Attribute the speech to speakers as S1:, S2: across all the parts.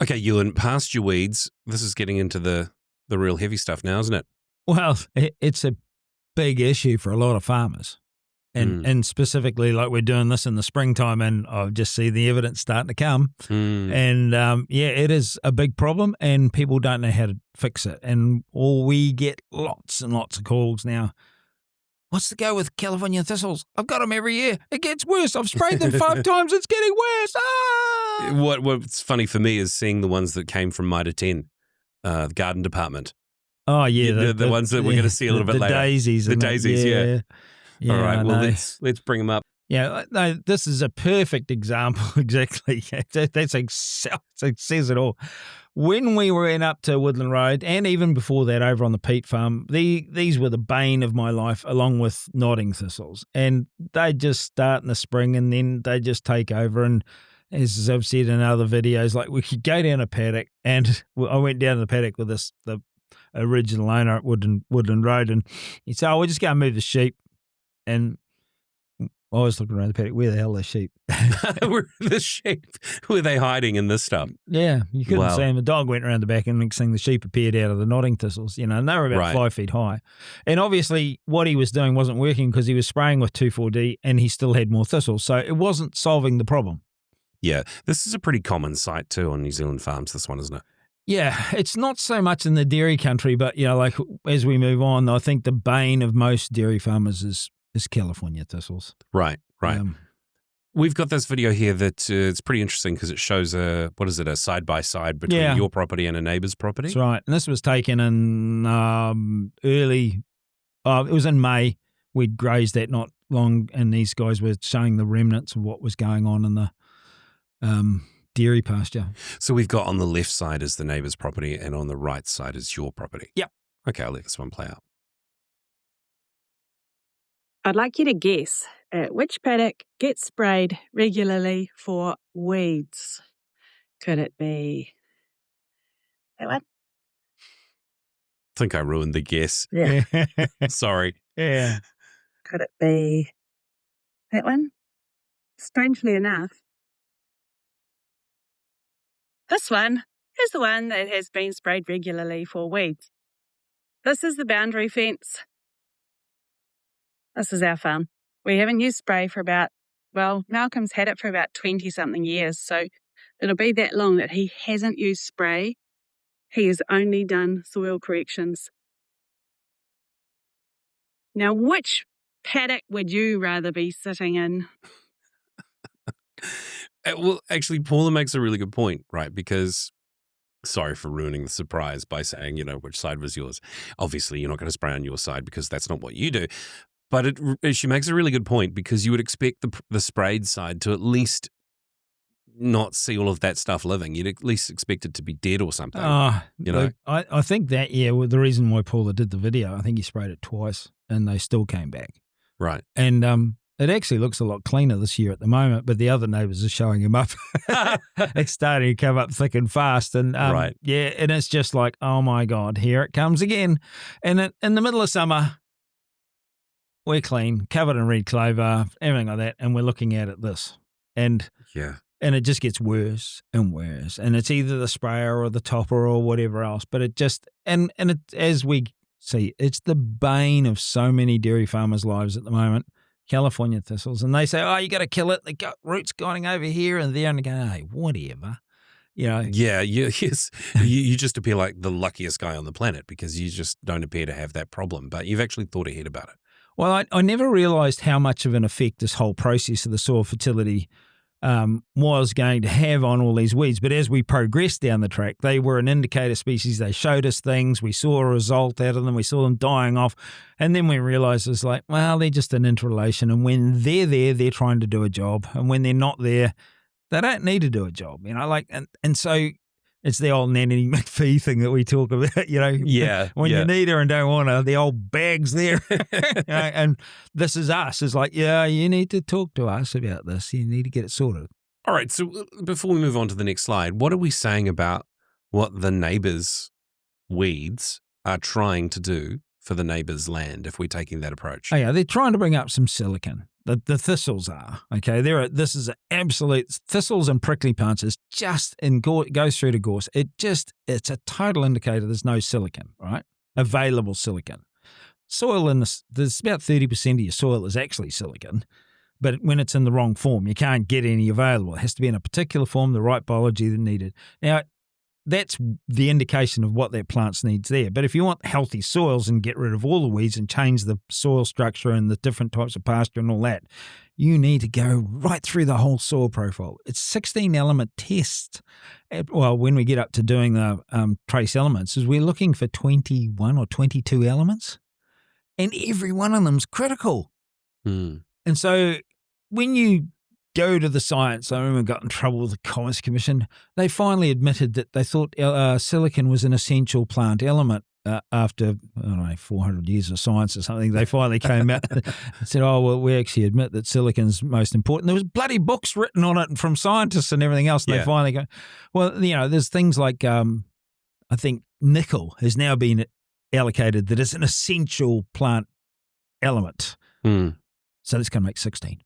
S1: Okay, Ewan, pasture weeds, this is getting into the real heavy stuff now, isn't it?
S2: Well, it's a big issue for a lot of farmers. And specifically, like we're doing this in the springtime, and I just see the evidence starting to come. And it is a big problem, and people don't know how to fix it. And we get lots and lots of calls now. What's the go with California thistles? I've got them every year. It gets worse. I've sprayed them 5 times. It's getting worse. Ah!
S1: What's funny for me is seeing the ones that came from Mitre 10, the garden department.
S2: Oh, yeah.
S1: The ones that we're going to see a little bit later.
S2: Daisies.
S1: The daisies, yeah. All right, well, let's bring them up.
S2: Yeah, no, this is a perfect example, exactly. That says it all. When we went up to Woodland Road, and even before that over on the peat farm, these were the bane of my life, along with nodding thistles. And they just start in the spring, and then they just take over. And as I've said in other videos, like we could go down a paddock, and I went down to the paddock with the original owner at Woodland Road, and he said, we're just going to move the sheep. And I was looking around the paddock, where the hell are the sheep?
S1: The sheep, were they hiding in this stuff?
S2: Yeah, you couldn't see them. The dog went around the back, and next thing the sheep appeared out of the nodding thistles, and they were about 5 feet high. And obviously what he was doing wasn't working because he was spraying with 2,4-D and he still had more thistles. So it wasn't solving the problem.
S1: Yeah, this is a pretty common sight too on New Zealand farms, this one, isn't it?
S2: Yeah, it's not so much in the dairy country, but, like as we move on, I think the bane of most dairy farmers is California thistles.
S1: Right. We've got this video here that it's pretty interesting because it shows a side-by-side between your property and a neighbour's property.
S2: That's right. And this was taken in it was in May. We'd grazed that not long, and these guys were showing the remnants of what was going on in the dairy pasture.
S1: So we've got on the left side is the neighbour's property, and on the right side is your property.
S2: Yep.
S1: Okay, I'll let this one play out.
S3: I'd like you to guess at which paddock gets sprayed regularly for weeds. Could it be that one?
S1: I think I ruined the guess.
S3: Yeah.
S1: Sorry.
S2: Yeah.
S3: Could it be that one? Strangely enough, this one is the one that has been sprayed regularly for weeds. This is the boundary fence. This is our farm. We haven't used spray for Malcolm's had it for about 20-something years, so it'll be that long that he hasn't used spray. He has only done soil corrections. Now, which paddock would you rather be sitting in?
S1: Well, actually, Paula makes a really good point, right? Because, sorry for ruining the surprise by saying, which side was yours. Obviously, you're not going to spray on your side because that's not what you do. But she makes a really good point because you would expect the sprayed side to at least not see all of that stuff living. You'd at least expect it to be dead or something.
S2: I think that, the reason why Paula did the video, I think he sprayed it twice and they still came back.
S1: Right.
S2: And it actually looks a lot cleaner this year at the moment, but the other neighbours are showing him up. It's starting to come up thick and fast. And
S1: right.
S2: Yeah, and it's just like, oh my God, here it comes again. And in the middle of summer, we're clean, covered in red clover, everything like that, and we're looking at this. And it just gets worse and worse. And it's either the sprayer or the topper or whatever else. But it just, and it, as we see, it's the bane of so many dairy farmers' lives at the moment, California thistles. And they say, you got to kill it. They got roots going over here and there. And they go, hey, whatever.
S1: Yeah, yes. You just appear like the luckiest guy on the planet because you just don't appear to have that problem. But you've actually thought ahead about it.
S2: Well, I never realised how much of an effect this whole process of the soil fertility was going to have on all these weeds. But as we progressed down the track, they were an indicator species. They showed us things. We saw a result out of them. We saw them dying off. And then we realised it's like, well, they're just an interrelation. And when they're there, they're trying to do a job. And when they're not there, they don't need to do a job. And so it's the old Nanny McPhee thing that we talk about,
S1: Yeah.
S2: When you need her and don't want her, the old bag's there. And this is us. It's like, you need to talk to us about this. You need to get it sorted.
S1: All right. So before we move on to the next slide, what are we saying about what the neighbours' weeds are trying to do for the neighbours' land if we're taking that approach?
S2: Oh, yeah, they're trying to bring up some silicon. the thistles are. Okay, this is an absolute thistles and prickly plants is just goes through to gorse. It's a total indicator there's no silicon, right? Available silicon. Soil there's about 30% of your soil is actually silicon, but when it's in the wrong form, you can't get any available. It has to be in a particular form, the right biology that needed. Now, that's the indication of what that plant's needs there. But if you want healthy soils and get rid of all the weeds and change the soil structure and the different types of pasture and all that, you need to go right through the whole soil profile. It's 16 element tests. Well, when we get up to doing the trace elements, is we're looking for 21 or 22 elements, and every one of them's critical.
S1: Mm.
S2: And so when you go to the science, I remember I got in trouble with the Commerce Commission. They finally admitted that they thought silicon was an essential plant element after, 400 years of science or something. They finally came out and said, oh, well, we actually admit that silicon's most important. There was bloody books written on it from scientists and everything else. And They finally go, well, there's things like, I think nickel has now been allocated that is an essential plant element.
S1: Mm.
S2: So it's going to make 16.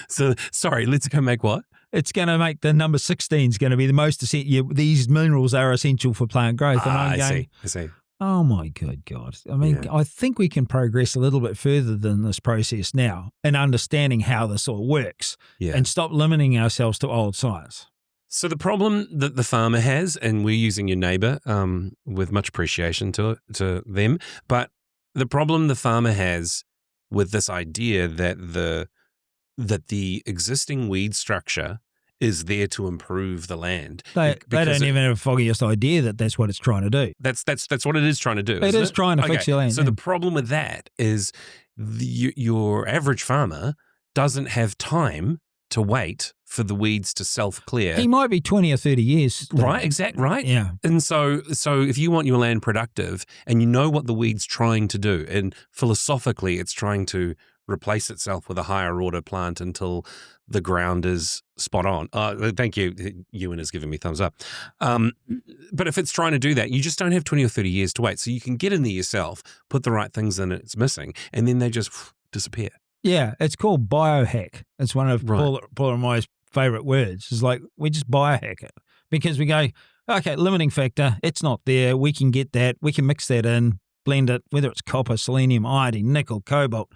S1: So, sorry, let's go make what?
S2: It's going to make the number 16 is going to be the most essential. These minerals are essential for plant growth. And
S1: I see.
S2: Oh, my good God. I mean, I think we can progress a little bit further than this process now in understanding how this all works and stop limiting ourselves to old science.
S1: So the problem that the farmer has, and we're using your neighbour with much appreciation to them, but the problem the farmer has with this idea that the existing weed structure is there to improve the land.
S2: They don't even have the foggiest idea that that's what it's trying to do.
S1: That's what it is trying to do.
S2: It is trying to fix your land.
S1: So the problem with that is your average farmer doesn't have time to wait for the weeds to self-clear.
S2: He might be 20 or 30 years.
S1: Right, exactly, right.
S2: Yeah.
S1: And so if you want your land productive and you know what the weed's trying to do, and philosophically it's trying to replace itself with a higher order plant until the ground is spot on. Thank you. Ewan has given me thumbs up. But if it's trying to do that, you just don't have 20 or 30 years to wait. So you can get in there yourself, put the right things in it's missing, and then they just disappear.
S2: Yeah, it's called biohack. It's one of Paul and my favourite words. It's like we just biohack it because we go, okay, limiting factor, it's not there. We can get that. We can mix that in, blend it, whether it's copper, selenium, iodine, nickel, cobalt,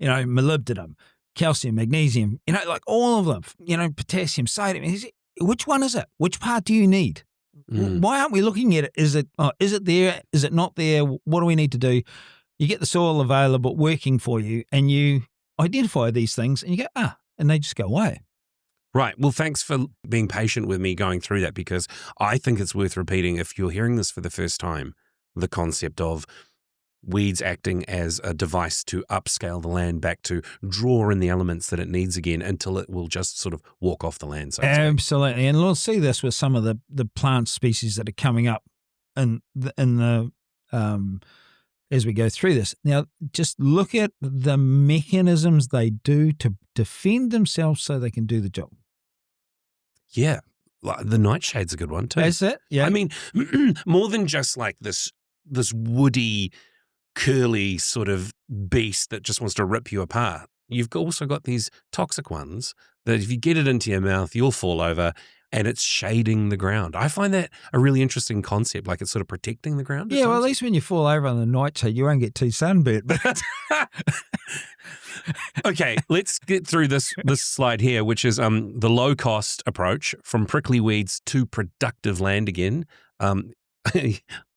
S2: molybdenum, calcium, magnesium, like all of them, potassium, sodium. Which one is it? Which part do you need? Why aren't we looking at it? Is it there? Is it not there? What do we need to do? You get the soil available working for you and you identify these things and you go, and they just go away.
S1: Right. Well, thanks for being patient with me going through that, because I think it's worth repeating if you're hearing this for the first time, the concept of weeds acting as a device to upscale the land back to draw in the elements that it needs again until it will just sort of walk off the land. So
S2: absolutely. And we'll see this with some of the plant species that are coming up in the as we go through this. Now, just look at the mechanisms they do to defend themselves so they can do the job.
S1: Yeah. The Nightshade's a good one too.
S2: That's it. Yeah.
S1: I mean, more than just like this woody, curly sort of beast that just wants to rip you apart. You've also got these toxic ones that if you get it into your mouth, you'll fall over, and it's shading the ground. I find that a really interesting concept, like it's sort of protecting the ground.
S2: Yeah, well, at least when you fall over on the nightshade, you won't get too sunburnt. But
S1: okay, let's get through this slide here, which is the low-cost approach from prickly weeds to productive land again.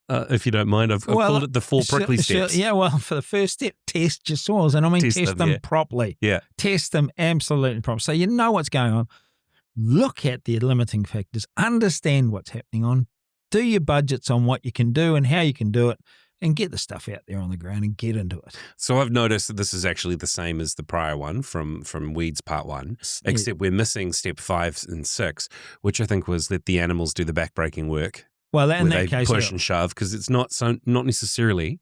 S1: If you don't mind, I've called it the 4 prickly steps.
S2: Yeah, well, for the first step, test your soils. And I mean, test them properly.
S1: Yeah.
S2: Test them absolutely properly. So you know what's going on. Look at the limiting factors. Understand what's happening do your budgets on what you can do and how you can do it, and get the stuff out there on the ground and get into it.
S1: So I've noticed that this is actually the same as the prior one from Weeds Part 1, except we're missing step 5 and 6, which I think was let the animals do the backbreaking work.
S2: Well, in that case,
S1: push and shove, because it's not necessarily.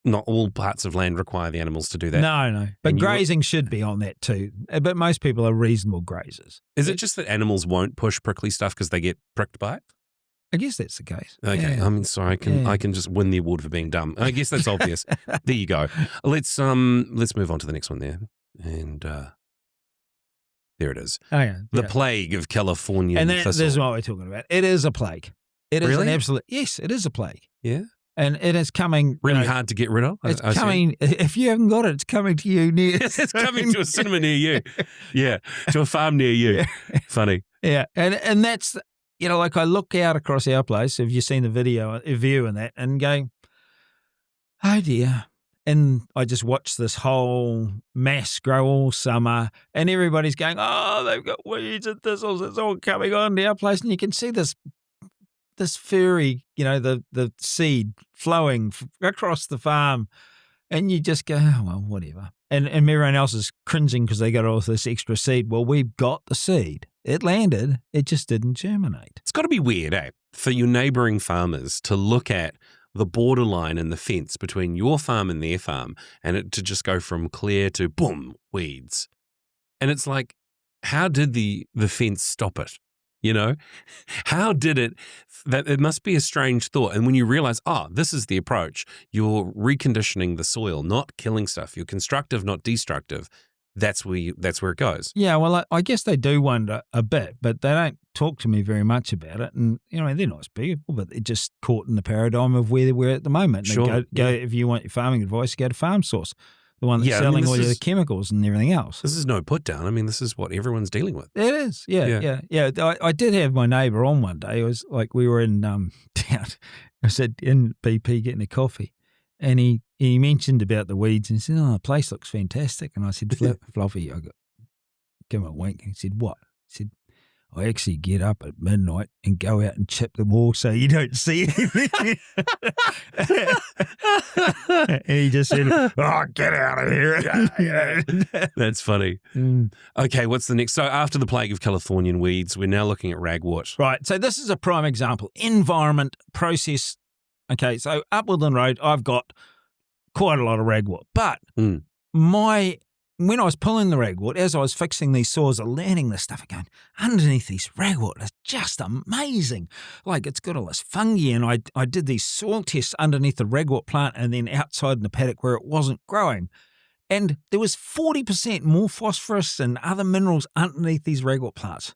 S1: Not all parts of land require the animals to do that.
S2: No. But grazing should be on that too. But most people are reasonable grazers.
S1: Is it just that animals won't push prickly stuff because they get pricked by it?
S2: I guess that's the case.
S1: Okay,
S2: Yeah.
S1: I mean, sorry, I can just win the award for being dumb. I guess that's obvious. There you go. Let's move on to the next one there, and there it is.
S2: Oh, yeah.
S1: The plague of California
S2: And
S1: thistle.
S2: this is what we're talking about. It is a plague. It is
S1: Really?
S2: an absolute, yes, it is a plague.
S1: Yeah,
S2: And it is coming.
S1: really hard to get rid of.
S2: It's
S1: I assume.
S2: coming. If you haven't got it, it's coming to you near.
S1: It's coming to a cinema near you. Yeah, to a farm near you. Funny.
S2: Yeah, and that's, like I look out across our place. Have you seen the view and that, and going, oh dear. And I just watch this whole mass grow all summer, and everybody's going, oh, they've got weeds and thistles. It's all coming on to our place, and you can see this furry, the seed flowing across the farm, and you just go, oh, well, whatever. And everyone else is cringing because they got all this extra seed. Well, we've got the seed. It landed. It just didn't germinate.
S1: It's got to be weird, for your neighbouring farmers to look at the borderline and the fence between your farm and their farm, and it to just go from clear to boom, weeds. And it's like, how did the fence stop it? How did it? That it must be a strange thought. And when you realize, this is the approach, you're reconditioning the soil, not killing stuff. You're constructive, not destructive. That's where it goes.
S2: Yeah, well, I guess they do wonder a bit, but they don't talk to me very much about it. And, they're nice people, but they're just caught in the paradigm of where we're at the moment.
S1: Sure.
S2: Go if you want your farming advice, go to Farm Source, the one that's selling all the chemicals and everything else.
S1: This is no put down. I mean, this is what everyone's dealing with.
S2: It is, yeah. I did have my neighbour on one day. It was like we were in town. I said in BP getting a coffee, and he mentioned about the weeds and he said, "Oh, the place looks fantastic." And I said, "Fluffy," I give him a wink. And he said, "What?" He said, "I actually get up at midnight and go out and chip them all so you don't see anything." And he just said, "Oh, get out of here."
S1: That's funny. Okay, what's the next? So after the plague of Californian weeds, we're now looking at ragwort.
S2: Right, so this is a prime example. Environment, process. Okay, so up Woodland Road, I've got quite a lot of ragwort. But when I was pulling the ragwort, as I was fixing these saws, I'm learning this stuff again. Underneath these ragwort is just amazing. Like, it's got all this fungi, and I did these soil tests underneath the ragwort plant and then outside in the paddock where it wasn't growing. And there was 40% more phosphorus and other minerals underneath these ragwort plants.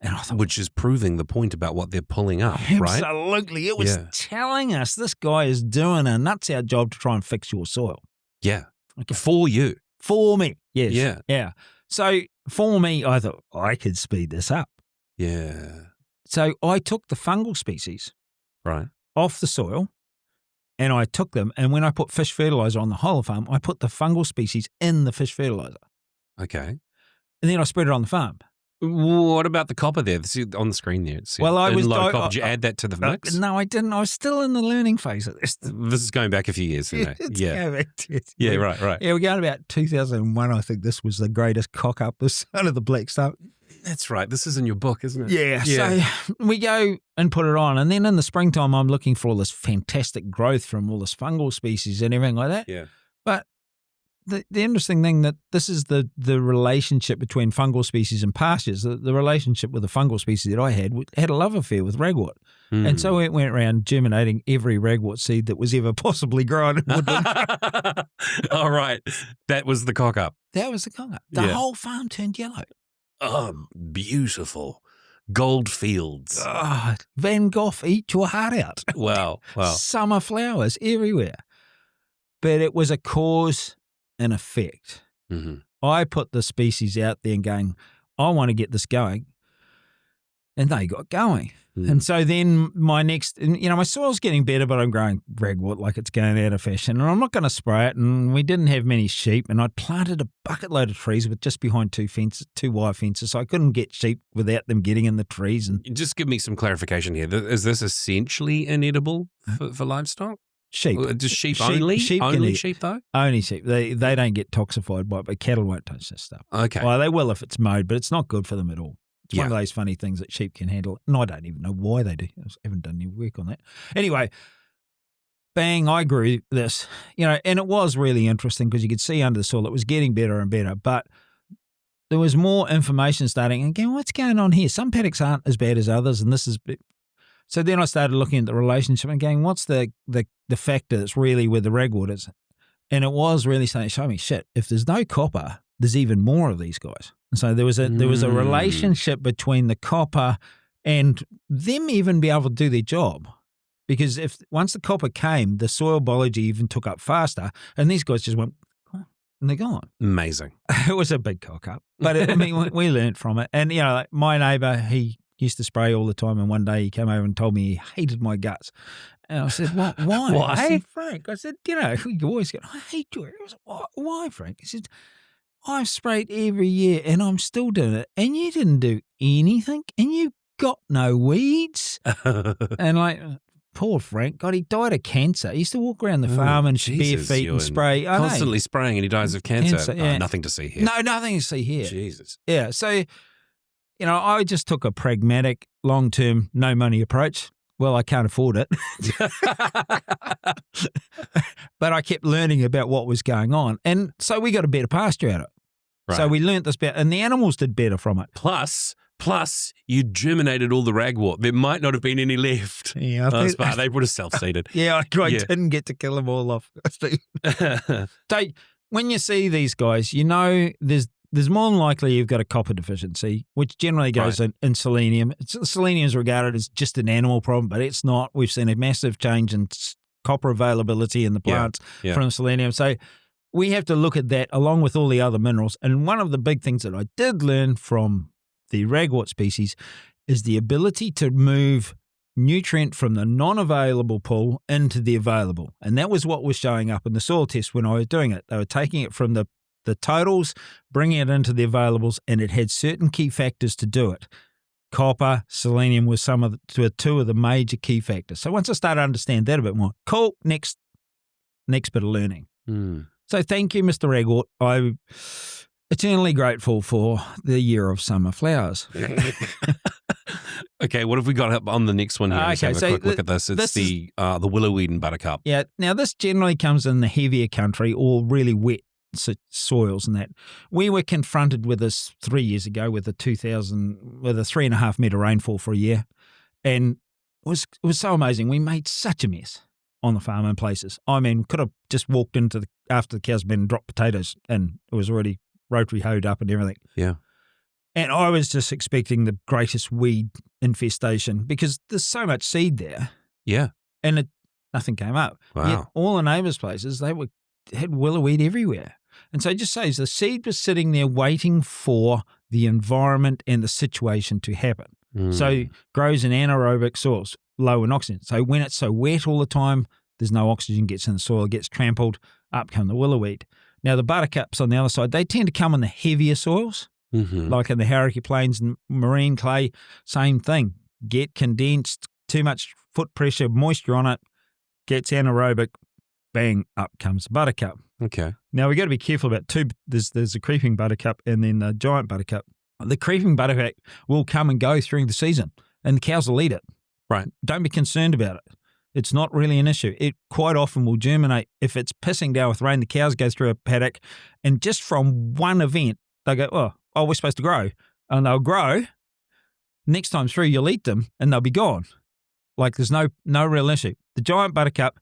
S2: And I thought,
S1: which is proving the point about what they're pulling up, right?
S2: Absolutely. It was telling us this guy is doing a nuts-out job to try and fix your soil.
S1: Yeah.
S2: Okay.
S1: For you.
S2: For me, yes.
S1: Yeah.
S2: Yeah. So for me, I thought, I could speed this up.
S1: Yeah.
S2: So I took the fungal species off the soil, and I took them, and when I put fish fertilizer on the whole farm, I put the fungal species in the fish fertilizer.
S1: Okay.
S2: And then I spread it on the farm.
S1: What about the copper there? This is on the screen there.
S2: Well, I was
S1: low copper. Did you add that to the mix?
S2: No, I didn't. I was still in the learning phase of this.
S1: This is going back a few years, isn't it?
S2: Yeah,
S1: right.
S2: Yeah, we're going about 2001. I think this was the greatest cock up, the son of the black stuff.
S1: That's right. This is in your book, isn't it?
S2: Yeah. So we go and put it on, and then in the springtime, I'm looking for all this fantastic growth from all this fungal species and everything like that.
S1: Yeah.
S2: But the interesting thing that this is the relationship between fungal species and pastures. The relationship with the fungal species that I had a love affair with ragwort. And so it went around germinating every ragwort seed that was ever possibly grown in Woodland.
S1: All right. That was the cock up.
S2: That was the cock up. The whole farm turned yellow.
S1: Oh, beautiful. Gold fields.
S2: Oh, Van Gogh, eat your heart out.
S1: Wow.
S2: Summer flowers everywhere. But it was a cause and effect.
S1: Mm-hmm.
S2: I put the species out there and going, I want to get this going. And they got going. And so then my soil's getting better, but I'm growing ragwort like it's going out of fashion. And I'm not going to spray it. And we didn't have many sheep. And I'd planted a bucket load of trees with just behind two wire fences. So I couldn't get sheep without them getting in the trees. And
S1: just give me some clarification here. Is this essentially inedible for livestock?
S2: Sheep.
S1: Just sheep only? Only sheep, though?
S2: Only sheep. They don't get toxified by it, but cattle won't touch this stuff.
S1: Okay.
S2: Well, they will if it's mowed, but it's not good for them at all. It's one of those funny things that sheep can handle. And I don't even know why they do. I haven't done any work on that. Anyway, bang, I grew this, and it was really interesting because you could see under the soil it was getting better and better, but there was more information starting. And again, what's going on here? Some paddocks aren't as bad as others, and this is So then I started looking at the relationship and going, what's the factor that's really with the ragwort is? And it was really starting to show me, shit, if there's no copper, there's even more of these guys. And so there was a relationship between the copper and them even be able to do their job. Because once the copper came, the soil biology even took up faster, and these guys just went, oh, and they're gone.
S1: Amazing.
S2: It was a big cock up, but we learned from it. And like my neighbour, he used to spray all the time, and one day he came over and told me he hated my guts. And I said, "What? Why?"
S1: Why?
S2: I said, "Frank," I said, "you always go, I hate you." I said, "Why, Frank?" He said, "I've sprayed every year, and I'm still doing it, and you didn't do anything, and you got no weeds." And like, poor Frank, God, he died of cancer. He used to walk around the farm and bare feet and spray.
S1: Constantly spraying, and he dies of cancer.
S2: Yeah.
S1: Nothing to see here.
S2: No, nothing to see here.
S1: Jesus.
S2: Yeah, so, I just took a pragmatic, long-term, no-money approach. Well, I can't afford it. But I kept learning about what was going on. And so we got a better pasture out of it.
S1: Right.
S2: So we learnt this better, and the animals did better from it.
S1: Plus, you germinated all the ragwort. There might not have been any left.
S2: Yeah,
S1: they would have self-seeded.
S2: Yeah, I didn't get to kill them all off. So when you see these guys, there's more than likely you've got a copper deficiency, which generally goes in selenium. Selenium is regarded as just an animal problem, but it's not. We've seen a massive change in copper availability in the plants from selenium. So we have to look at that along with all the other minerals. And one of the big things that I did learn from the ragwort species is the ability to move nutrient from the non-available pool into the available. And that was what was showing up in the soil test when I was doing it. They were taking it from the totals, bringing it into the availables, and it had certain key factors to do it. Copper, selenium was two of the major key factors. So once I started to understand that a bit more, cool, next bit of learning. So thank you, Mr. Ragwort. I'm eternally grateful for the year of summer flowers.
S1: Okay, what have we got up on the next one here? Let's have a quick look at this. It's the willowweed and buttercup.
S2: Yeah, now this generally comes in the heavier country or really wet soils and that. We were confronted with this 3 years ago with a 3.5 metre rainfall for a year. And it was so amazing. We made such a mess on the farm in places. I mean, could have just walked after the cows had been dropped potatoes and it was already rotary hoed up and everything.
S1: Yeah.
S2: And I was just expecting the greatest weed infestation because there's so much seed there.
S1: Yeah.
S2: And nothing came up.
S1: Wow.
S2: Yet all the neighbours' places, they had willowweed everywhere. And so it just says the seed was sitting there waiting for the environment and the situation to happen. So it grows in anaerobic soils, low in oxygen. So when it's so wet all the time, there's no oxygen gets in the soil, it gets trampled, up come the willowweed. Now the buttercups on the other side, they tend to come in the heavier soils, like in the Hauraki Plains and marine clay, same thing. Get condensed, too much foot pressure, moisture on it, gets anaerobic, bang, up comes the buttercup.
S1: Okay.
S2: Now we got to be careful about two. There's a creeping buttercup and then the giant buttercup. The creeping buttercup will come and go through the season, and the cows will eat it.
S1: Right.
S2: Don't be concerned about it. It's not really an issue. It quite often will germinate. If it's pissing down with rain, the cows go through a paddock, and just from one event, they go, oh, we're supposed to grow. And they'll grow. Next time through, you'll eat them, and they'll be gone. Like there's no real issue. The giant buttercup,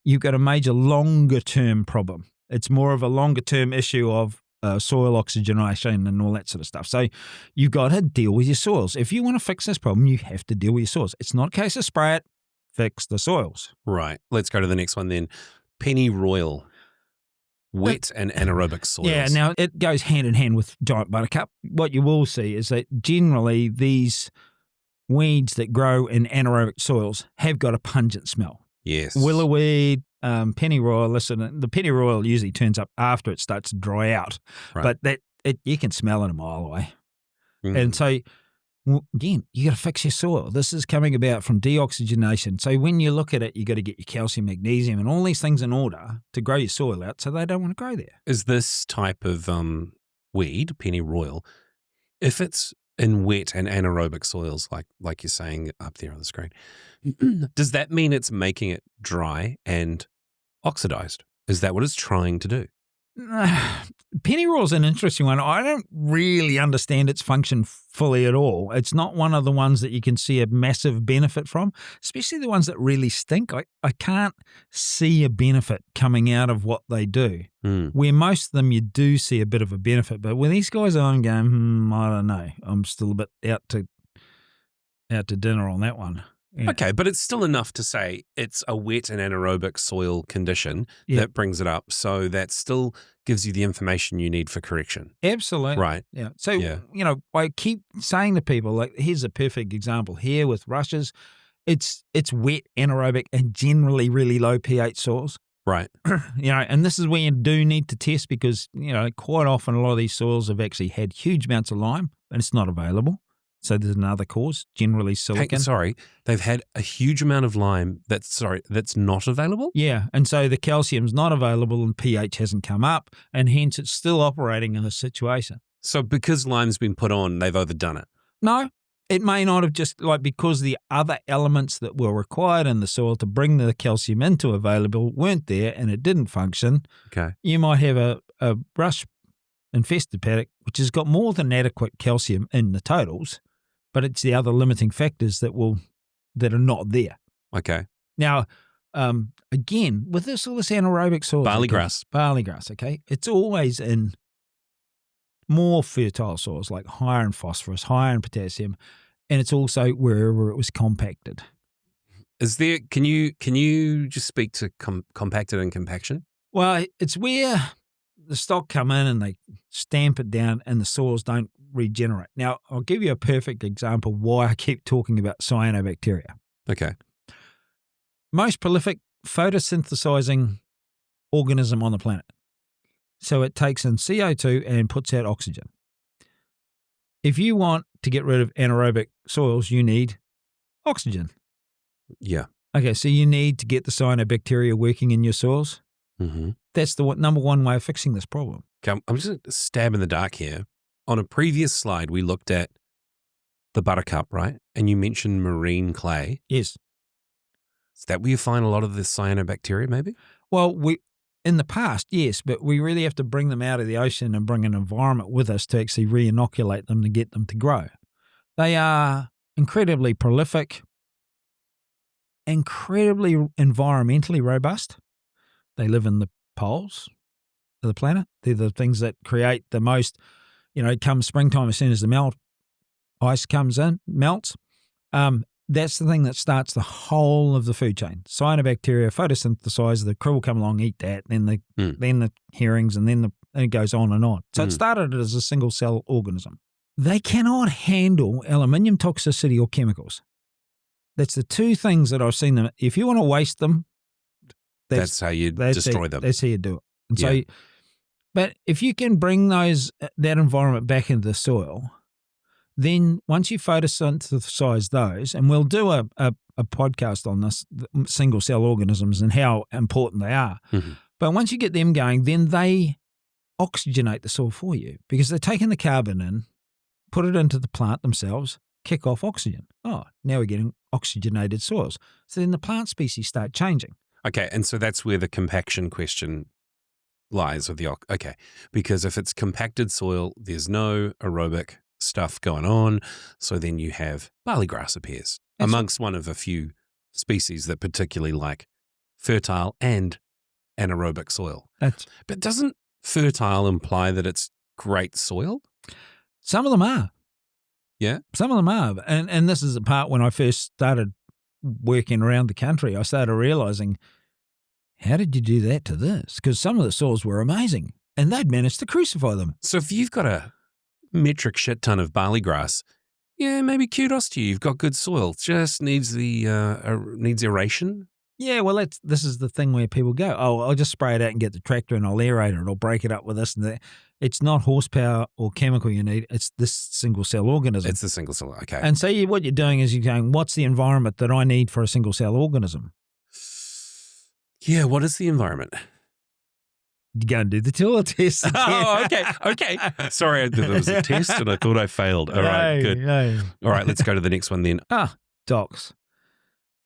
S2: you've got a major longer-term problem. It's more of a longer-term issue of soil oxygenation and all that sort of stuff. So you've got to deal with your soils. If you want to fix this problem, you have to deal with your soils. It's not a case of spray it, fix the soils.
S1: Right. Let's go to the next one then. Pennyroyal. Wet and anaerobic soils.
S2: Yeah, now it goes hand in hand with giant buttercup. What you will see is that generally these weeds that grow in anaerobic soils have got a pungent smell.
S1: Yes.
S2: Willowweed, pennyroyal. Listen, the pennyroyal usually turns up after it starts to dry out, but you can smell it a mile away. And so, again, you got to fix your soil. This is coming about from deoxygenation. So when you look at it, you got to get your calcium, magnesium, and all these things in order to grow your soil out, so they don't want to grow there.
S1: Is this type of weed, pennyroyal, if it's in wet and anaerobic soils, like you're saying up there on the screen, does that mean it's making it dry and oxidized? Is that what it's trying to do?
S2: Pennyroyal is an interesting one. I don't really understand its function fully at all. It's not one of the ones that you can see a massive benefit from, especially the ones that really stink. I can't see a benefit coming out of what they do. Where most of them you do see a bit of a benefit, but with these guys I'm going, I don't know. I'm still a bit out to dinner on that one. Yeah.
S1: Okay, but it's still enough to say it's a wet and anaerobic soil condition that brings it up. So that still gives you the information you need for correction.
S2: Absolutely.
S1: Right.
S2: Yeah. So, I keep saying to people, like, here's a perfect example here with rushes. It's wet, anaerobic, and generally really low pH soils.
S1: Right.
S2: And this is where you do need to test because, quite often a lot of these soils have actually had huge amounts of lime and it's not available. So there's another cause, generally silicon.
S1: They've had a huge amount of lime that's not available?
S2: Yeah, and so the calcium's not available and pH hasn't come up, and hence it's still operating in this situation.
S1: So because lime's been put on, they've overdone it?
S2: No, it may not have just, because the other elements that were required in the soil to bring the calcium into available weren't there and it didn't function.
S1: Okay.
S2: You might have a brush infested paddock, which has got more than adequate calcium in the totals, but it's the other limiting factors that are not there.
S1: Okay.
S2: Now, again, with all this anaerobic soil,
S1: barley grass,
S2: okay, it's always in more fertile soils, like higher in phosphorus, higher in potassium, and it's also wherever it was compacted.
S1: Is there? Can you just speak to compacted and compaction?
S2: Well, it's where the stock come in and they stamp it down and the soils don't regenerate. Now, I'll give you a perfect example why I keep talking about cyanobacteria.
S1: Okay.
S2: Most prolific photosynthesizing organism on the planet. So it takes in CO2 and puts out oxygen. If you want to get rid of anaerobic soils, you need oxygen.
S1: Yeah.
S2: Okay, so you need to get the cyanobacteria working in your soils.
S1: Mm-hmm.
S2: That's the number one way of fixing this problem.
S1: Okay, I'm just stabbing the dark here. On a previous slide, we looked at the buttercup, right? And you mentioned marine clay.
S2: Yes.
S1: Is that where you find a lot of the cyanobacteria, maybe?
S2: Well, in the past, yes, but we really have to bring them out of the ocean and bring an environment with us to actually re-inoculate them to get them to grow. They are incredibly prolific, incredibly environmentally robust. They live in the poles of the planet. They're the things that create the most, come springtime, as soon as the ice comes in, melts. That's the thing that starts the whole of the food chain. Cyanobacteria photosynthesize, the krill will come along, eat that, then the herrings, and then it goes on and on. So it started as a single cell organism. They cannot handle aluminium toxicity or chemicals. That's the two things that I've seen them. If you want to waste them,
S1: that's how you destroy them.
S2: That's how you do it. And so, but if you can bring that environment back into the soil, then once you photosynthesize those, and we'll do a podcast on this, single cell organisms and how important they are. Mm-hmm. But once you get them going, then they oxygenate the soil for you because they're taking the carbon in, put it into the plant themselves, kick off oxygen. Oh, now we're getting oxygenated soils. So then the plant species start changing.
S1: Okay, and so that's where the compaction question lies with because if it's compacted soil, there's no aerobic stuff going on, so then you have barley grass appears amongst one of a few species that particularly like fertile and anaerobic soil. But doesn't fertile imply that it's great soil?
S2: Some of them are.
S1: Yeah?
S2: Some of them are. And this is the part when I first started working around the country, I started realizing, how did you do that to this? Because some of the soils were amazing and they'd managed to crucify them.
S1: So if you've got a metric shit ton of barley grass, maybe kudos to you. You've got good soil. It just needs needs aeration.
S2: Yeah, well, this is the thing where people go, oh, I'll just spray it out and get the tractor and I'll aerate it or break it up with this and that. It's not horsepower or chemical you need. It's this single cell organism.
S1: It's the single cell, okay.
S2: And so what you're doing is you're going, what's the environment that I need for a single cell organism?
S1: Yeah, what is the environment?
S2: You go and do the tool test again.
S1: Oh, okay. Sorry, there was a test and I thought I failed. All right, good. All right, let's go to the next one then.
S2: Docks.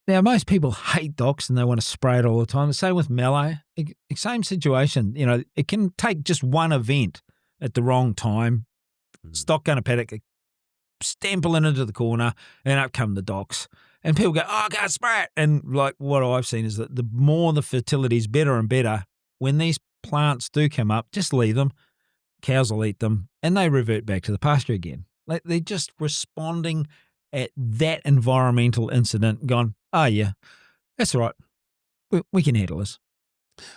S2: Now, most people hate docks and they want to spray it all the time. The same with mellow. Same situation. You know, it can take just one event at the wrong time. Stock gun a paddock, stampling into the corner, and up come the docks. And people go, oh, I can't spray it. And like what I've seen is that the more the fertility is better and better, when these plants do come up, just leave them. Cows will eat them, and they revert back to the pasture again. Like they're just responding at that environmental incident, going, oh, yeah, that's all right. We can handle this.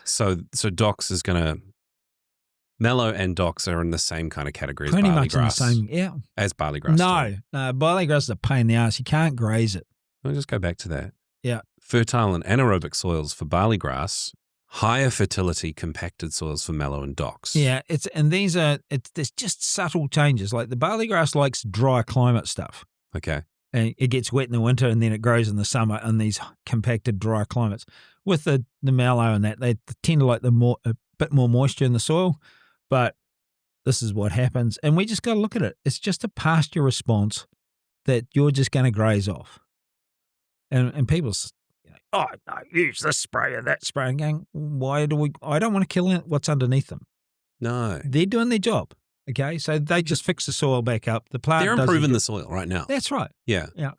S1: So docks is going to... Mellow and docks are in the same kind of category as
S2: Pretty
S1: barley
S2: much
S1: grass.
S2: in the same, yeah.
S1: As barley grass.
S2: No, barley grass is a pain in the ass. You can't graze it.
S1: I'll just go back to that.
S2: Yeah.
S1: Fertile and anaerobic soils for barley grass, higher fertility compacted soils for mellow and docks.
S2: Yeah, there's just subtle changes. Like the barley grass likes dry climate stuff.
S1: Okay.
S2: And it gets wet in the winter and then it grows in the summer in these compacted dry climates. With the mellow and that, they tend to like a bit more moisture in the soil, but this is what happens. And we just got to look at it. It's just a pasture response that you're just going to graze off. And people say, oh, no, use this spray or that spray. And going, I don't want to kill what's underneath them.
S1: No.
S2: They're doing their job. Okay, so they just fix the soil back up. The plant
S1: They're improving the soil right now.
S2: That's right.
S1: Yeah.
S2: Yeah.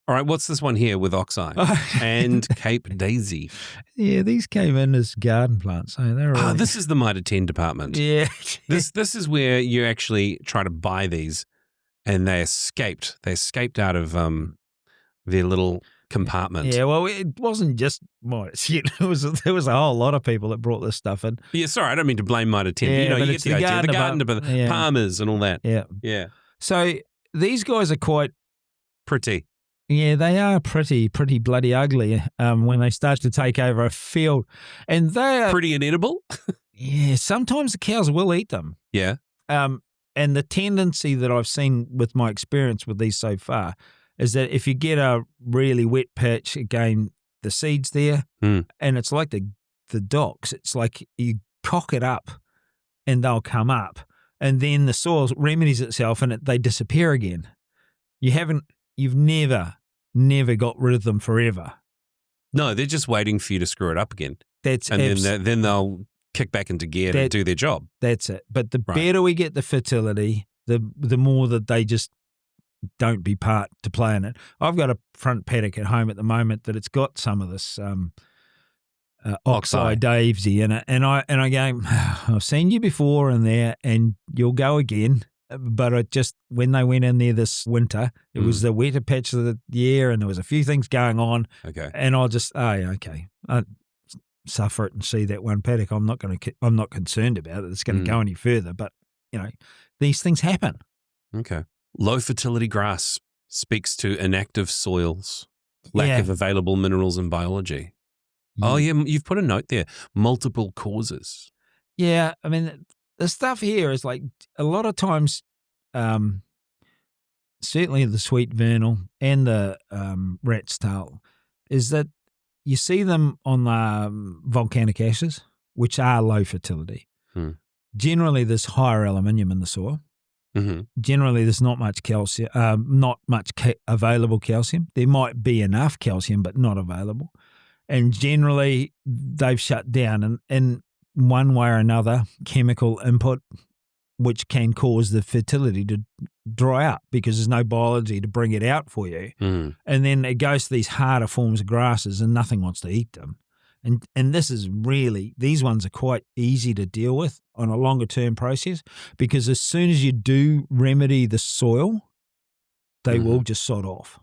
S1: All right, what's this one here with oxeye and Cape Daisy?
S2: Yeah, these came in as garden plants. So they're all
S1: this is the Mitre 10 department.
S2: Yeah.
S1: This is where you actually try to buy these and they escaped. They escaped out of their little compartment.
S2: Yeah, well, it wasn't just Mitre 10. There was a whole lot of people that brought this stuff in.
S1: Yeah, sorry, I don't mean to blame Mitre 10.
S2: Yeah,
S1: you
S2: but
S1: get
S2: it's
S1: the
S2: the
S1: idea. The
S2: garden
S1: garden, palmers and all that.
S2: Yeah.
S1: Yeah.
S2: So these guys are quite...
S1: Pretty.
S2: Yeah, they are pretty bloody ugly when they start to take over a field. And they're...
S1: Pretty and edible?
S2: Yeah, sometimes the cows will eat them.
S1: Yeah.
S2: And the tendency that I've seen with my experience with these so far is that if you get a really wet patch, again, the seed's there, and it's like the docks. It's like you cock it up and they'll come up, and then the soil remedies itself and they disappear again. You've never got rid of them forever.
S1: No, they're just waiting for you to screw it up again. Then they'll kick back into gear to do their job.
S2: That's it. But the better we get the fertility, the more that they just don't be part to play in it. I've got a front paddock at home at the moment that it's got some of this oxeye Davesy in it, and I go, I've seen you before in there, and you'll go again. But it just, when they went in there this winter, it was the wetter patch of the year, and there was a few things going on.
S1: Okay,
S2: and I'll just, okay, I suffer it and see that one paddock. I'm not concerned about it. It's going to go any further. But these things happen.
S1: Okay. Low fertility grass speaks to inactive soils, lack of available minerals and biology. Oh, yeah, you've put a note there. Multiple causes.
S2: Yeah, I mean, the stuff here is like a lot of times, certainly the sweet vernal and the rat's tail, is that you see them on the volcanic ashes, which are low fertility. Generally, there's higher aluminium in the soil.
S1: Mm-hmm.
S2: Generally, there's not much calcium, available calcium. There might be enough calcium, but not available. And generally, they've shut down. And in one way or another, chemical input, which can cause the fertility to dry up because there's no biology to bring it out for you. And then it goes to these harder forms of grasses and nothing wants to eat them. And this is really, these ones are quite easy to deal with on a longer term process, because as soon as you do remedy the soil, they will just sod off.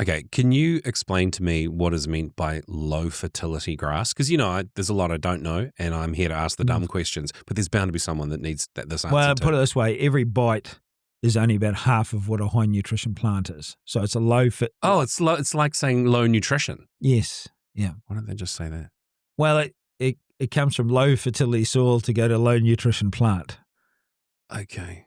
S1: Okay, can you explain to me what is meant by low fertility grass? Because, there's a lot I don't know, and I'm here to ask the dumb questions, but there's bound to be someone that needs this answer.
S2: Well, put it this way, every bite is only about half of what a high nutrition plant is. So it's a low fit.
S1: Oh, it's low. It's like saying low nutrition.
S2: Yes. Yeah.
S1: Why don't they just say that?
S2: Well, it comes from low fertility soil to go to low nutrition plant.
S1: Okay.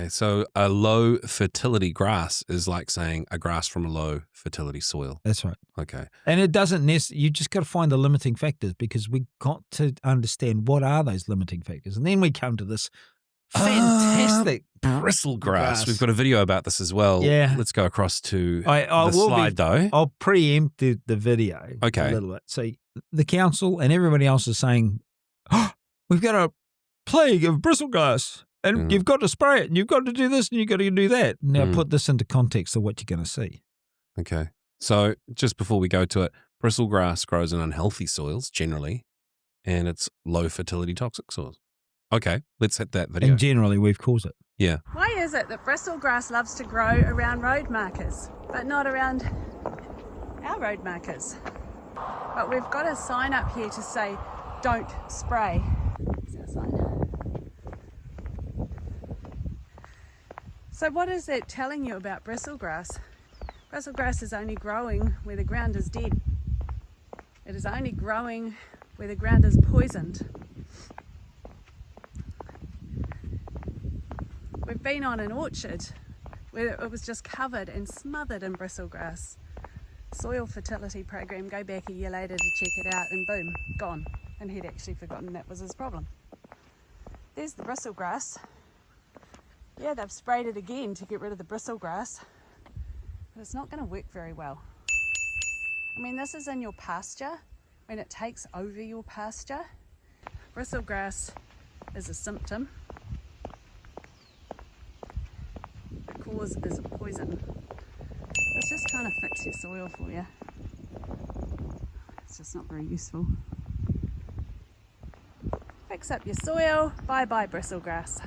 S1: So a low fertility grass is like saying a grass from a low fertility soil.
S2: That's right.
S1: Okay.
S2: And it doesn't you just got to find the limiting factors, because we got to understand what are those limiting factors. And then we come to this Fantastic.
S1: Bristle grass.
S2: Grass.
S1: We've got a video about this as well.
S2: Yeah.
S1: Let's go across to
S2: I
S1: the slide, though.
S2: I'll preempt the video
S1: Okay.
S2: a little bit. See, the council and everybody else is saying, oh, we've got a plague of bristlegrass and you've got to spray it and you've got to do this and you've got to do that. Now put this into context of what you're going to see.
S1: Okay. So just before we go to it, bristlegrass grows in unhealthy soils generally, and it's low fertility toxic soils. Okay, let's hit that video.
S2: And generally we've caused it.
S1: Yeah.
S3: Why is it that bristlegrass loves to grow around road markers, but not around our road markers? But we've got a sign up here to say, don't spray. There's our sign. So what is it telling you about bristlegrass? Bristlegrass is only growing where the ground is dead. It is only growing where the ground is poisoned. We've been on an orchard where it was just covered and smothered in bristlegrass. Soil fertility program, go back a year later to check it out and boom, gone. And he'd actually forgotten that was his problem. There's the bristlegrass. Yeah, they've sprayed it again to get rid of the bristlegrass, but it's not going to work very well. I mean, this is in your pasture, when it takes over your pasture. Bristlegrass is a symptom. The cause is a poison. It's just trying to fix your soil for you. It's just not very useful. Fix up your soil, bye-bye bristlegrass.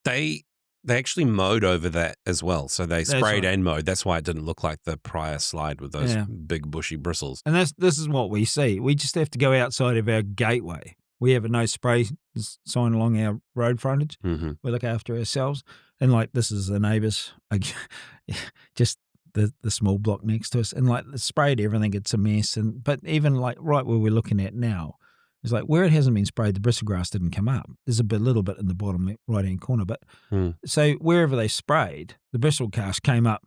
S1: They actually mowed over that as well. So they sprayed and mowed. That's why it didn't look like the prior slide with those big bushy bristles.
S2: And this is what we see. We just have to go outside of our gateway. We have a no spray sign along our road frontage.
S1: Mm-hmm.
S2: We look after ourselves. And like this is the neighbours, just the small block next to us. And like the sprayed everything, it's a mess. But even like right where we're looking at now, it's like where it hasn't been sprayed, the bristlegrass didn't come up. There's a little bit in the bottom right-hand corner. But so wherever they sprayed, the bristlegrass came up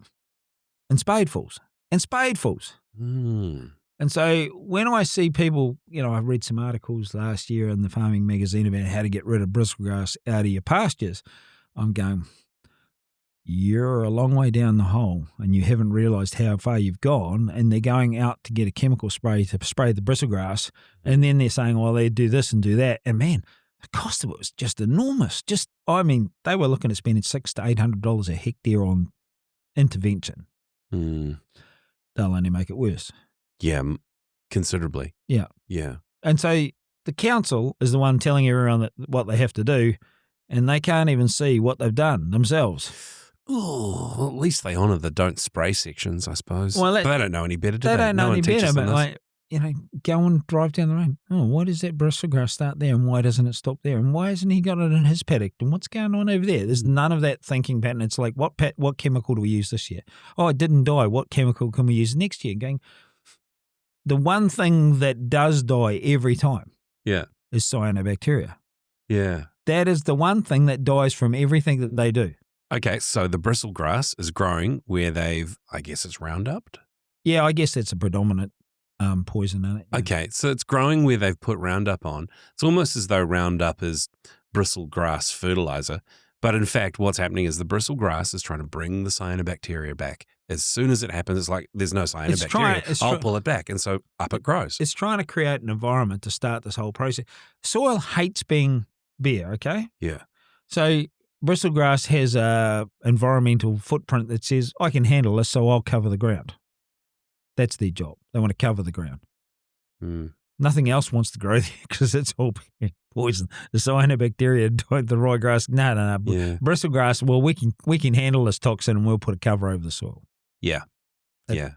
S2: in spadefuls.
S1: Mm.
S2: And so when I see people, I've read some articles last year in the Farming Magazine about how to get rid of bristlegrass out of your pastures. I'm going, you're a long way down the hole and you haven't realised how far you've gone, and they're going out to get a chemical spray to spray the bristlegrass, and then they're saying, well, they do this and do that. And man, the cost of it was just enormous. They were looking at spending $600 to $800 a hectare on intervention.
S1: Mm.
S2: They'll only make it worse.
S1: Yeah, considerably.
S2: Yeah.
S1: Yeah.
S2: And so the council is the one telling everyone what they have to do, and they can't even see what they've done themselves.
S1: Oh, well, at least they honour the don't spray sections, I suppose.
S2: Well,
S1: but they don't know any better, do they?
S2: They don't know any better, but
S1: this.
S2: go and drive down the road. Oh, why does that bristlegrass start there and why doesn't it stop there? And why hasn't he got it in his paddock? And what's going on over there? There's none of that thinking pattern. It's like, what chemical do we use this year? Oh, it didn't die. What chemical can we use next year? Going, the one thing that does die every time is cyanobacteria.
S1: Yeah.
S2: That is the one thing that dies from everything that they do.
S1: Okay, so the bristlegrass is growing where I guess it's Roundupped?
S2: Yeah, I guess that's a predominant poison in it. Yeah.
S1: Okay, so it's growing where they've put Roundup on. It's almost as though Roundup is bristlegrass fertilizer. But in fact, what's happening is the bristlegrass is trying to bring the cyanobacteria back. As soon as it happens, it's like, there's no cyanobacteria. I'll pull it back. And so up it grows.
S2: It's trying to create an environment to start this whole process. Soil hates being bare, okay?
S1: Yeah.
S2: So bristlegrass has a environmental footprint that says, I can handle this, so I'll cover the ground. That's their job. They want to cover the ground.
S1: Mm.
S2: Nothing else wants to grow there because it's all poison. The cyanobacteria, the ryegrass, no.
S1: Yeah.
S2: Bristlegrass, well, we can handle this toxin and we'll put a cover over the soil.
S1: Yeah. Yeah.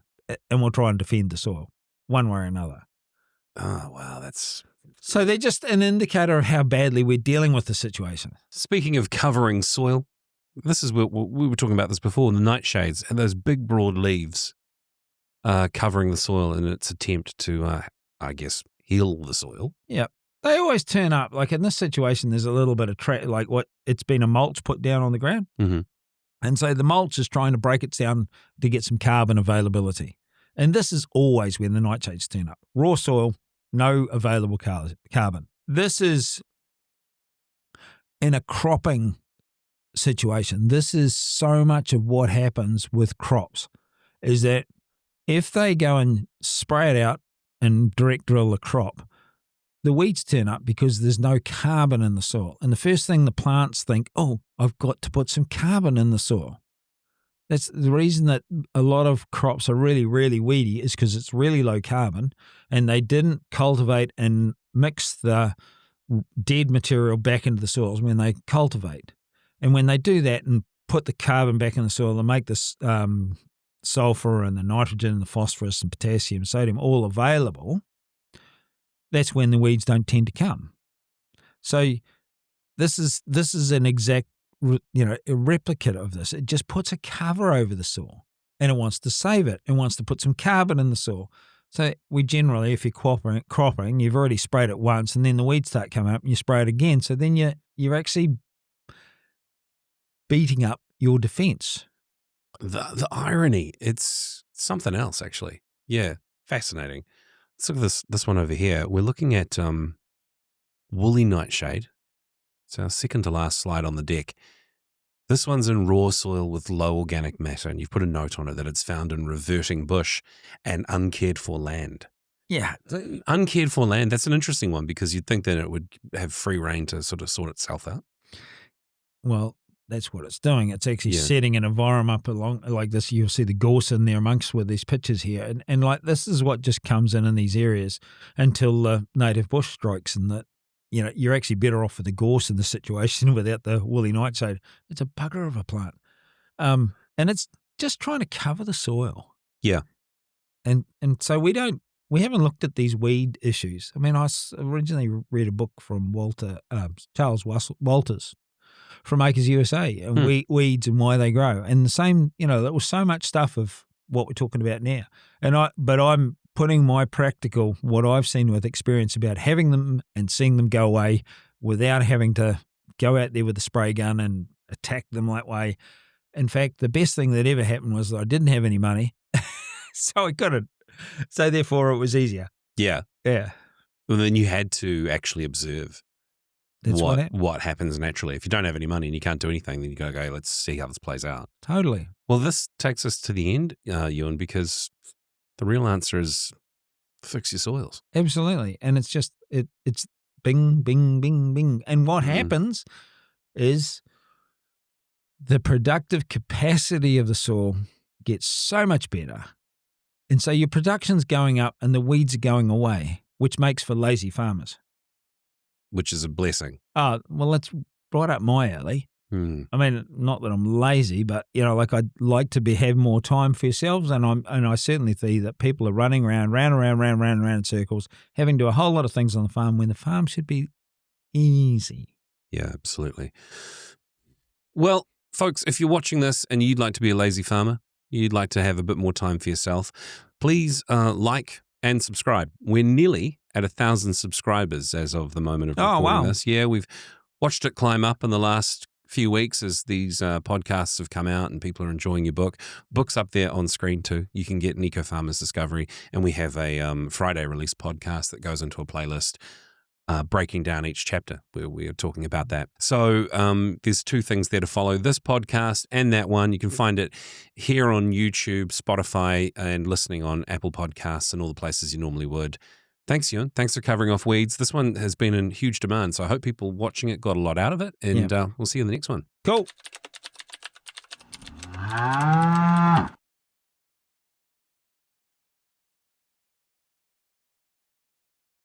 S2: And we'll try and defend the soil one way or another.
S1: Oh, wow, that's...
S2: So they're just an indicator of how badly we're dealing with the situation.
S1: Speaking of covering soil, this is what we were talking about this before, the nightshades and those big broad leaves covering the soil in its attempt to, I guess, heal the soil.
S2: Yeah. They always turn up. Like in this situation, there's a little bit of it's been a mulch put down on the ground.
S1: Mm-hmm.
S2: And so the mulch is trying to break it down to get some carbon availability. And this is always when the nightshades turn up. Raw soil, no available carbon. This is in a cropping situation, this is so much of what happens with crops, is that if they go and spray it out and direct drill the crop, the weeds turn up because there's no carbon in the soil. And the first thing the plants think, oh, I've got to put some carbon in the soil. That's the reason that a lot of crops are really, really weedy, is because it's really low carbon and they didn't cultivate and mix the dead material back into the soils when they cultivate. And when they do that and put the carbon back in the soil and make this sulfur and the nitrogen and the phosphorus and potassium, sodium all available, that's when the weeds don't tend to come. So this is an exact, a replicate of this. It just puts a cover over the soil and it wants to save it and wants to put some carbon in the soil. So we generally, if you're cropping, you've already sprayed it once and then the weeds start coming up and you spray it again. So then you're actually beating up your defense.
S1: The irony, it's something else, actually. Yeah, fascinating. Let's look at this one over here. We're looking at woolly nightshade. It's our second to last slide on the deck. This one's in raw soil with low organic matter, and you've put a note on it that it's found in reverting bush and uncared for land.
S2: Yeah.
S1: Uncared for land, that's an interesting one because you'd think that it would have free reign to sort of sort itself out.
S2: Well, that's what it's doing. It's actually setting an environment up along like this. You'll see the gorse in there amongst with these pictures here. And like this is what just comes in these areas until the native bush strikes, and that, you're actually better off with the gorse in the situation without the woolly nightshade. It's a bugger of a plant. And it's just trying to cover the soil.
S1: Yeah.
S2: And so we haven't looked at these weed issues. I mean, I originally read a book from Charles Walters from Acres USA and weeds and why they grow. And the same, there was so much stuff of what we're talking about now. But I'm putting my practical, what I've seen with experience about having them and seeing them go away without having to go out there with a spray gun and attack them that way. In fact, the best thing that ever happened was that I didn't have any money, so I couldn't. So therefore it was easier.
S1: Yeah.
S2: Yeah.
S1: Well, then you had to actually observe
S2: That's
S1: what happens naturally. If you don't have any money and you can't do anything, then you go, okay, let's see how this plays out.
S2: Totally.
S1: Well, this takes us to the end, Ewan, because the real answer is fix your soils.
S2: Absolutely. And it's just, it's bing, bing, bing, bing. And what happens is the productive capacity of the soil gets so much better. And so your production's going up and the weeds are going away, which makes for lazy farmers.
S1: Which is a blessing.
S2: Oh, well, that's right up my alley. I mean, not that I'm lazy, but, I'd like to have more time for yourselves. And I certainly see that people are running round in circles, having to do a whole lot of things on the farm when the farm should be easy.
S1: Yeah, absolutely. Well, folks, if you're watching this and you'd like to be a lazy farmer, you'd like to have a bit more time for yourself, please like and subscribe. We're nearly at 1,000 subscribers as of the moment of recording this. Yeah, we've watched it climb up in the last few weeks as these podcasts have come out and people are enjoying your book. Book's up there on screen too. You can get an EcoFarmer's Discovery, and we have a Friday release podcast that goes into a playlist breaking down each chapter where we are talking about that. So there's two things there to follow, this podcast and that one. You can find it here on YouTube, Spotify, and listening on Apple Podcasts and all the places you normally would. Thanks, Ewan. Thanks for covering off weeds. This one has been in huge demand, so I hope people watching it got a lot out of it, and we'll see you in the next one.
S2: Cool.